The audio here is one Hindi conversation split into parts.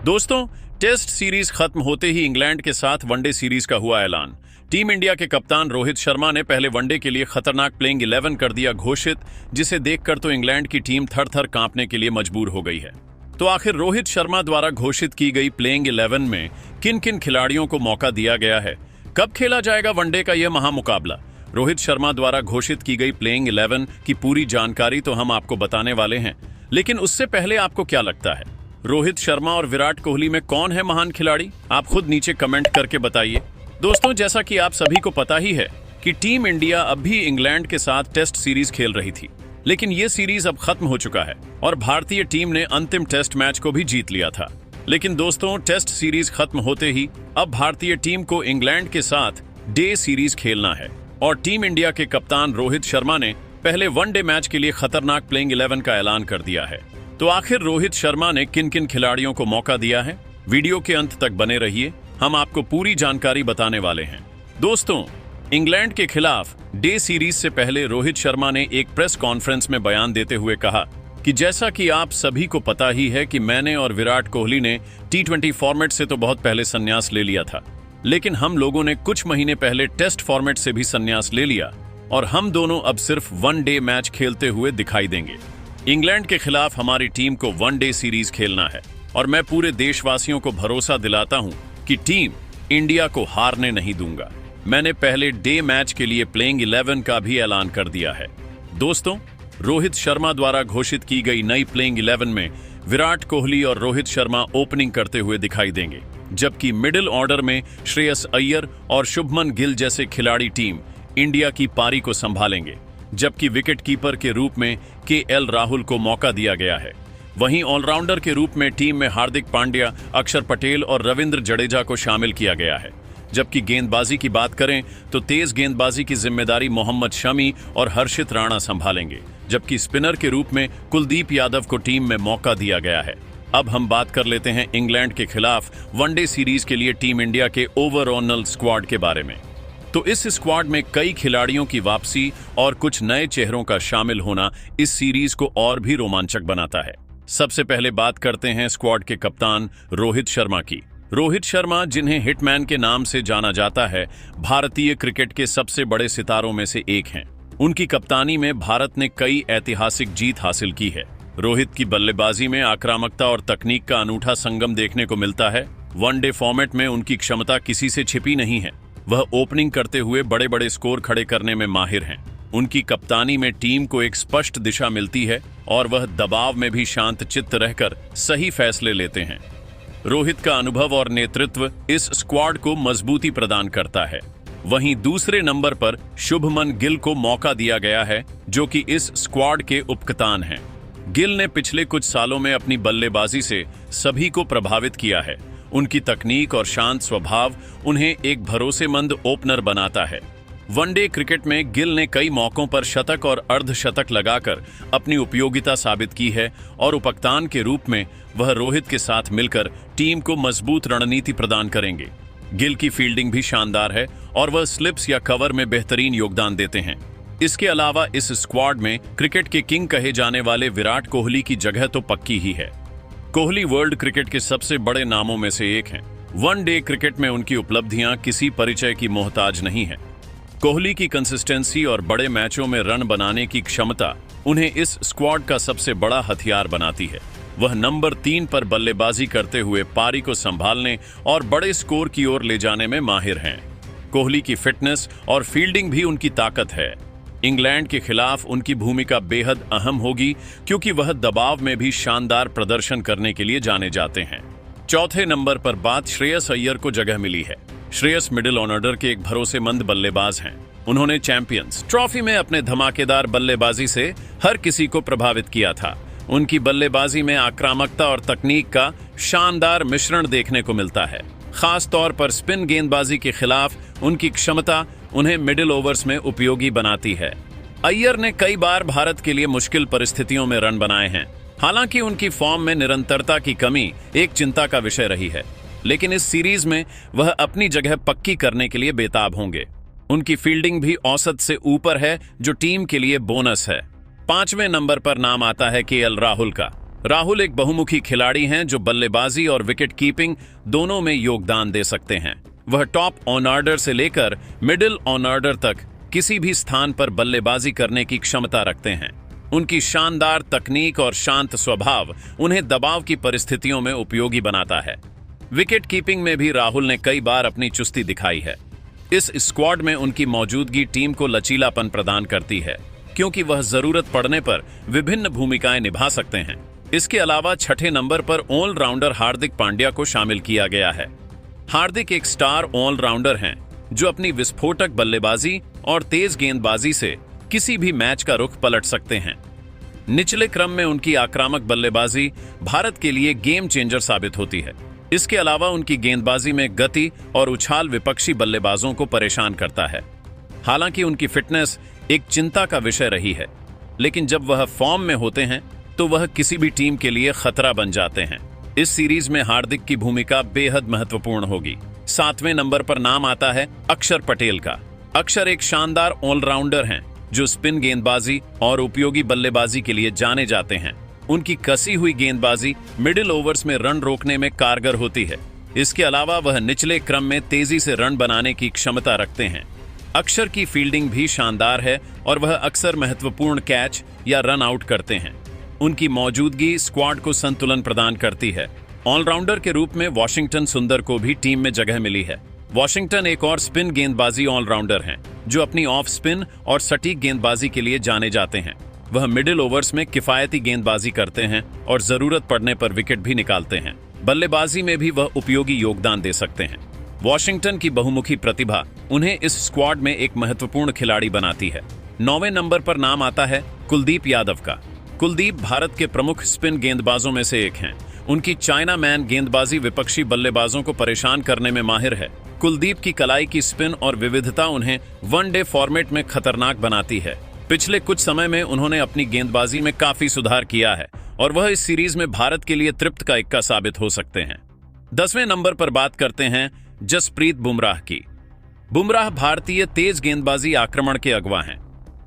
दोस्तों, टेस्ट सीरीज खत्म होते ही इंग्लैंड के साथ वनडे सीरीज का हुआ ऐलान। टीम इंडिया के कप्तान रोहित शर्मा ने पहले वनडे के लिए खतरनाक प्लेइंग 11 कर दिया घोषित, जिसे देखकर तो इंग्लैंड की टीम थर-थर कांपने के लिए मजबूर हो गई है। तो आखिर रोहित शर्मा द्वारा घोषित की गई प्लेइंग 11 में किन-किन खिलाड़ियों को मौका दिया गया है? कब खेला जाएगा वनडे का यह महामुकाबला? रोहित शर्मा द्वारा घोषित की गई प्लेइंग 11 की पूरी जानकारी तो हम आपको बताने वाले हैं, लेकिन उससे पहले आपको क्या लगता है, रोहित शर्मा और विराट कोहली में कौन है महान खिलाड़ी? आप खुद नीचे कमेंट करके बताइए। दोस्तों, जैसा कि आप सभी को पता ही है कि टीम इंडिया अब भी इंग्लैंड के साथ टेस्ट सीरीज खेल रही थी, लेकिन ये सीरीज अब खत्म हो चुका है और भारतीय टीम ने अंतिम टेस्ट मैच को भी जीत लिया था। लेकिन दोस्तों, टेस्ट सीरीज खत्म होते ही अब भारतीय टीम को इंग्लैंड के साथ डे सीरीज खेलना है और टीम इंडिया के कप्तान रोहित शर्मा ने पहले वनडे मैच के लिए खतरनाक प्लेइंग 11 का ऐलान कर दिया है। तो आखिर रोहित शर्मा ने किन-किन खिलाड़ियों को मौका दिया है? वीडियो के अंत तक बने रहिए, हम आपको पूरी जानकारी बताने वाले हैं। दोस्तों, इंग्लैंड के खिलाफ डे सीरीज से पहले रोहित शर्मा ने एक प्रेस कॉन्फ्रेंस में बयान देते हुए कहा कि जैसा कि आप सभी को पता ही है कि मैंने और विराट कोहली ने T20 फॉर्मेट से तो बहुत पहले संन्यास ले लिया था, लेकिन हम लोगों ने कुछ महीने पहले टेस्ट फॉर्मेट से भी संन्यास ले लिया और हम दोनों अब सिर्फ वन डे मैच खेलते हुए दिखाई देंगे। इंग्लैंड के खिलाफ हमारी टीम को वन डे सीरीज खेलना है और मैं पूरे देशवासियों को भरोसा दिलाता हूं कि टीम इंडिया को हारने नहीं दूंगा। मैंने पहले डे मैच के लिए प्लेइंग 11 का भी ऐलान कर दिया है। दोस्तों, रोहित शर्मा द्वारा घोषित की गई नई प्लेइंग 11 में विराट कोहली और रोहित शर्मा ओपनिंग करते हुए दिखाई देंगे, जबकि मिडिल ऑर्डर में श्रेयस अय्यर और शुभमन गिल जैसे खिलाड़ी टीम इंडिया की पारी को संभालेंगे, जबकि विकेट कीपर के रूप में KL राहुल को मौका दिया गया है। वहीं ऑलराउंडर के रूप में टीम में हार्दिक पांड्या, अक्षर पटेल और रविंद्र जडेजा को शामिल किया गया है। जबकि गेंदबाजी की बात करें तो तेज गेंदबाजी की जिम्मेदारी मोहम्मद शमी और हर्षित राणा संभालेंगे, जबकि स्पिनर के रूप में कुलदीप यादव को टीम में मौका दिया गया है। अब हम बात कर लेते हैं इंग्लैंड के खिलाफ वनडे सीरीज के लिए टीम इंडिया के ओवरऑल स्क्वाड के बारे में। तो इस स्क्वाड में कई खिलाड़ियों की वापसी और कुछ नए चेहरों का शामिल होना इस सीरीज को और भी रोमांचक बनाता है। सबसे पहले बात करते हैं स्क्वाड के कप्तान रोहित शर्मा की। रोहित शर्मा, जिन्हें हिटमैन के नाम से जाना जाता है, भारतीय क्रिकेट के सबसे बड़े सितारों में से एक हैं। उनकी कप्तानी में भारत ने कई ऐतिहासिक जीत हासिल की है। रोहित की बल्लेबाजी में आक्रामकता और तकनीक का अनूठा संगम देखने को मिलता है। वनडे फॉर्मेट में उनकी क्षमता किसी से छिपी नहीं है। वह ओपनिंग करते हुए बड़े बड़े स्कोर खड़े करने में माहिर हैं। उनकी कप्तानी में टीम को एक स्पष्ट दिशा मिलती है और वह दबाव में भी शांत चित्त रहकर सही फैसले लेते हैं। रोहित का अनुभव और नेतृत्व इस स्क्वाड को मजबूती प्रदान करता है। वहीं दूसरे नंबर पर शुभमन गिल को मौका दिया गया है, जो कि इस स्क्वाड के उपकप्तान हैं। गिल ने पिछले कुछ सालों में अपनी बल्लेबाजी से सभी को प्रभावित किया है। उनकी तकनीक और शांत स्वभाव उन्हें एक भरोसेमंद ओपनर बनाता है। वनडे क्रिकेट में गिल ने कई मौकों पर शतक और अर्धशतक लगाकर अपनी उपयोगिता साबित की है और उपकप्तान के रूप में वह रोहित के साथ मिलकर टीम को मजबूत रणनीति प्रदान करेंगे। गिल की फील्डिंग भी शानदार है और वह स्लिप्स या कवर में बेहतरीन योगदान देते हैं। इसके अलावा इस स्क्वाड में क्रिकेट के किंग कहे जाने वाले विराट कोहली की जगह तो पक्की ही है। कोहली वर्ल्ड क्रिकेट के सबसे बड़े नामों में से एक हैं। वन डे क्रिकेट में उनकी उपलब्धियां किसी परिचय की मोहताज नहीं है। कोहली की कंसिस्टेंसी और बड़े मैचों में रन बनाने की क्षमता उन्हें इस स्क्वाड का सबसे बड़ा हथियार बनाती है। वह नंबर 3 पर बल्लेबाजी करते हुए पारी को संभालने और बड़े स्कोर की ओर ले जाने में माहिर हैं। कोहली की फिटनेस और फील्डिंग भी उनकी ताकत है। इंग्लैंड के खिलाफ उनकी भूमिका बेहद अहम होगी, क्योंकि वह दबाव में भी शानदार प्रदर्शन करने के लिए जाने जाते हैं। चौथे नंबर पर बात श्रेयस अय्यर को जगह मिली है। श्रेयस मिडिल ऑर्डर के एक भरोसेमंद बल्लेबाज हैं। उन्होंने चैंपियंस ट्रॉफी में अपने धमाकेदार बल्लेबाजी से हर किसी को प्रभावित किया था। उनकी बल्लेबाजी में आक्रामकता और तकनीक का शानदार मिश्रण देखने को मिलता है। खास तौर पर स्पिन गेंदबाजी के खिलाफ उनकी क्षमता उन्हें मिडिल ओवर्स में उपयोगी बनाती है। अय्यर ने कई बार भारत के लिए मुश्किल परिस्थितियों में रन बनाए हैं। हालांकि उनकी फॉर्म में निरंतरता की कमी एक चिंता का विषय रही है, लेकिन इस सीरीज में वह अपनी जगह पक्की करने के लिए बेताब होंगे। उनकी फील्डिंग भी औसत से ऊपर है, जो टीम के लिए बोनस है। 5वें नंबर पर नाम आता है KL राहुल का। राहुल एक बहुमुखी खिलाड़ी हैं जो बल्लेबाजी और विकेट कीपिंग दोनों में योगदान दे सकते हैं। वह टॉप ऑन ऑर्डर से लेकर मिडिल ऑन ऑर्डर तक किसी भी स्थान पर बल्लेबाजी करने की क्षमता रखते हैं। उनकी शानदार तकनीक और शांत स्वभाव उन्हें दबाव की परिस्थितियों में उपयोगी बनाता है। विकेट कीपिंग में भी राहुल ने कई बार अपनी चुस्ती दिखाई है। इस स्क्वाड में उनकी मौजूदगी टीम को लचीलापन प्रदान करती है, क्योंकि वह जरूरत पड़ने पर विभिन्न भूमिकाएं निभा सकते हैं। इसके अलावा छठे नंबर पर ऑलराउंडर हार्दिक पांड्या को शामिल किया गया है। हार्दिक एक स्टार ऑलराउंडर हैं जो अपनी विस्फोटक बल्लेबाजी और तेज गेंदबाजी से किसी भी मैच का रुख पलट सकते हैं। निचले क्रम में उनकी आक्रामक बल्लेबाजी भारत के लिए गेम चेंजर साबित होती है। इसके अलावा उनकी गेंदबाजी में गति और उछाल विपक्षी बल्लेबाजों को परेशान करता है। हालांकि उनकी फिटनेस एक चिंता का विषय रही है, लेकिन जब वह फॉर्म में होते हैं तो वह किसी भी टीम के लिए खतरा बन जाते हैं। इस सीरीज में हार्दिक की भूमिका बेहद महत्वपूर्ण होगी। 7वें नंबर पर नाम आता है अक्षर पटेल का। अक्षर एक शानदार ऑलराउंडर हैं जो स्पिन गेंदबाजी और उपयोगी बल्लेबाजी के लिए जाने जाते हैं। उनकी कसी हुई गेंदबाजी मिडिल ओवर्स में रन रोकने में कारगर होती है। इसके अलावा वह निचले क्रम में तेजी से रन बनाने की क्षमता रखते हैं। अक्षर की फील्डिंग भी शानदार है और वह अक्सर महत्वपूर्ण कैच या रन आउट करते हैं। उनकी मौजूदगी स्क्वाड को संतुलन प्रदान करती है। ऑलराउंडर के रूप में वॉशिंगटन सुंदर को भी टीम में जगह मिली है। वॉशिंगटन एक और स्पिन गेंदबाजी ऑलराउंडर हैं जो अपनी ऑफ स्पिन और सटीक गेंदबाजी के लिए जाने जाते हैं। वह मिडिल ओवर्स में किफायती गेंदबाजी करते हैं और जरूरत पड़ने पर विकेट भी निकालते हैं। बल्लेबाजी में भी वह उपयोगी योगदान दे सकते हैं। वॉशिंगटन की बहुमुखी प्रतिभा उन्हें इस स्क्वाड में एक महत्वपूर्ण खिलाड़ी बनाती है। 9वें नंबर पर नाम आता है कुलदीप यादव का। कुलदीप भारत के प्रमुख स्पिन गेंदबाजों में से एक हैं। उनकी चाइना मैन गेंदबाजी विपक्षी बल्लेबाजों को परेशान करने में माहिर है। कुलदीप की कलाई की स्पिन और विविधता उन्हें वनडे फॉर्मेट में खतरनाक बनाती है। पिछले कुछ समय में उन्होंने अपनी गेंदबाजी में काफी सुधार किया है और वह इस सीरीज में भारत के लिए तृप्त का इक्का साबित हो सकते हैं। 10वें नंबर पर बात करते हैं जसप्रीत बुमराह की। बुमराह भारतीय तेज गेंदबाजी आक्रमण के अगवा हैं।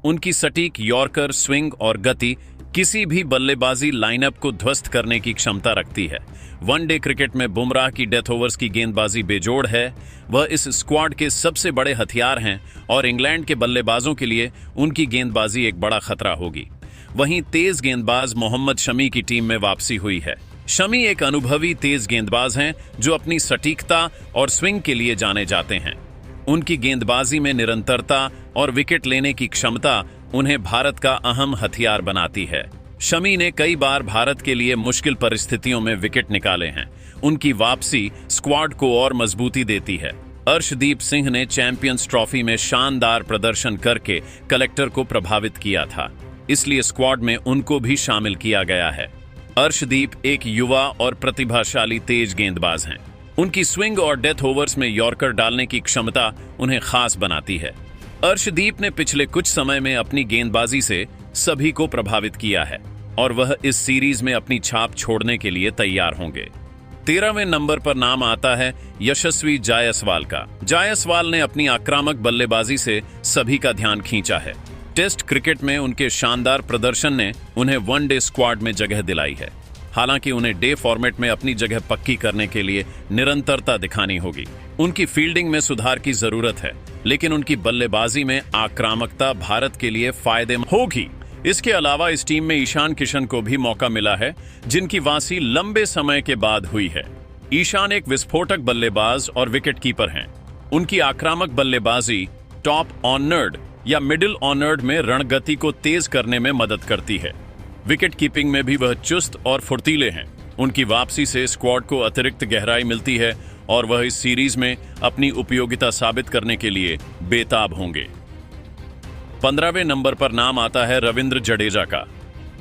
उनकी सटीक यॉर्कर, स्विंग और गति किसी भी बल्लेबाजी लाइनअप को ध्वस्त करने की क्षमता रखती है। वनडे क्रिकेट में बुमराह की डेथ ओवर्स की गेंदबाजी बेजोड़ है। वह इस स्क्वाड के सबसे बड़े हथियार हैं और इंग्लैंड के बल्लेबाजों के लिए उनकी गेंदबाजी एक बड़ा खतरा होगी। वहीं तेज गेंदबाज मोहम्मद शमी की टीम में वापसी हुई है। शमी एक अनुभवी तेज गेंदबाज हैं जो अपनी सटीकता और स्विंग के लिए जाने जाते हैं। उनकी गेंदबाजी में निरंतरता और विकेट लेने की क्षमता उन्हें भारत का अहम हथियार बनाती है। शमी ने कई बार भारत के लिए मुश्किल परिस्थितियों में विकेट निकाले हैं। उनकी वापसी स्क्वाड को और मजबूती देती है। अर्शदीप सिंह ने चैंपियंस ट्रॉफी में शानदार प्रदर्शन करके कलेक्टर को प्रभावित किया था, इसलिए स्क्वाड में उनको भी शामिल किया गया है। अर्शदीप एक युवा और प्रतिभाशाली तेज गेंदबाज हैं। उनकी स्विंग और डेथ ओवर्स में यॉर्कर डालने की क्षमता उन्हें खास बनाती है। अर्शदीप ने पिछले कुछ समय में अपनी गेंदबाजी से सभी को प्रभावित किया है और वह इस सीरीज में अपनी छाप छोड़ने के लिए तैयार होंगे। 13वें नंबर पर नाम आता है यशस्वी जायसवाल का। जायसवाल ने अपनी आक्रामक बल्लेबाजी से सभी का ध्यान खींचा है। टेस्ट क्रिकेट में उनके शानदार प्रदर्शन ने उन्हें वनडे स्क्वाड में जगह दिलाई है। हालांकि उन्हें डे फॉर्मेट में अपनी जगह पक्की करने के लिए निरंतरता दिखानी होगी। उनकी फील्डिंग में सुधार की जरूरत है, लेकिन उनकी बल्लेबाजी में आक्रामकता भारत के लिए फायदेमंद होगी। इसके अलावा इस टीम में ईशान किशन को भी मौका मिला है, जिनकी वापसी लंबे समय के बाद हुई है। ईशान एक विस्फोटक बल्लेबाज और विकेट कीपर हैं। उनकी आक्रामक बल्लेबाजी टॉप ऑनर्ड या मिडिल ऑनर्ड में रणगति को तेज करने में मदद करती है। विकेट कीपिंग में भी वह चुस्त और फुर्तीले हैं। उनकी वापसी से स्क्वाड को अतिरिक्त गहराई मिलती है और वह इस सीरीज में अपनी उपयोगिता साबित करने के लिए बेताब होंगे। 15वें नंबर पर नाम आता है रविंद्र जडेजा का।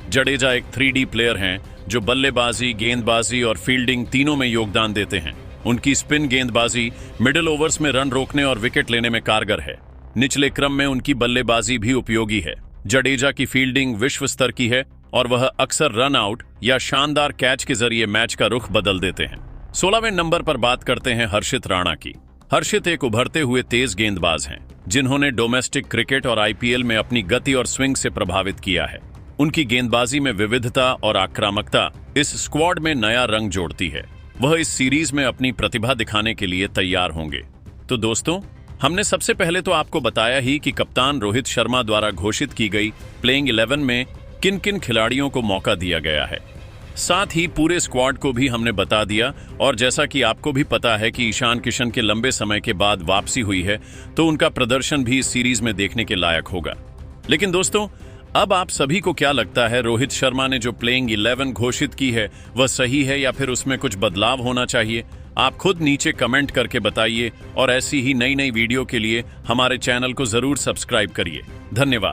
जडेजा एक 3D प्लेयर हैं जो बल्लेबाजी, गेंदबाजी और फील्डिंग तीनों में योगदान देते हैं। उनकी स्पिन गेंदबाजी मिडिल ओवर्स में रन रोकने और विकेट लेने में कारगर है। निचले क्रम में उनकी बल्लेबाजी भी उपयोगी है। जडेजा की फील्डिंग विश्व स्तर की है और वह अक्सर रन आउट या शानदार कैच के जरिए मैच का रुख बदल देते हैं। 16वें नंबर पर बात करते हैं हर्षित राणा की। हर्षित एक उभरते हुए तेज गेंदबाज हैं, जिन्होंने डोमेस्टिक क्रिकेट और IPL में अपनी गति और स्विंग से प्रभावित किया है। उनकी गेंदबाजी में विविधता और आक्रामकता इस स्क्वाड में नया रंग जोड़ती है। वह इस सीरीज में अपनी प्रतिभा दिखाने के लिए तैयार होंगे। तो दोस्तों, हमने सबसे पहले तो आपको बताया ही कि कप्तान रोहित शर्मा द्वारा घोषित की गई प्लेइंग 11 में किन किन खिलाड़ियों को मौका दिया गया है। साथ ही पूरे स्क्वाड को भी हमने बता दिया, और जैसा कि आपको भी पता है कि ईशान किशन के लंबे समय के बाद वापसी हुई है, तो उनका प्रदर्शन भी इस सीरीज में देखने के लायक होगा। लेकिन दोस्तों, अब आप सभी को क्या लगता है, रोहित शर्मा ने जो प्लेइंग 11 घोषित की है वह सही है या फिर उसमें कुछ बदलाव होना चाहिए? आप खुद नीचे कमेंट करके बताइए, और ऐसी ही नई नई वीडियो के लिए हमारे चैनल को जरूर सब्सक्राइब करिए। धन्यवाद।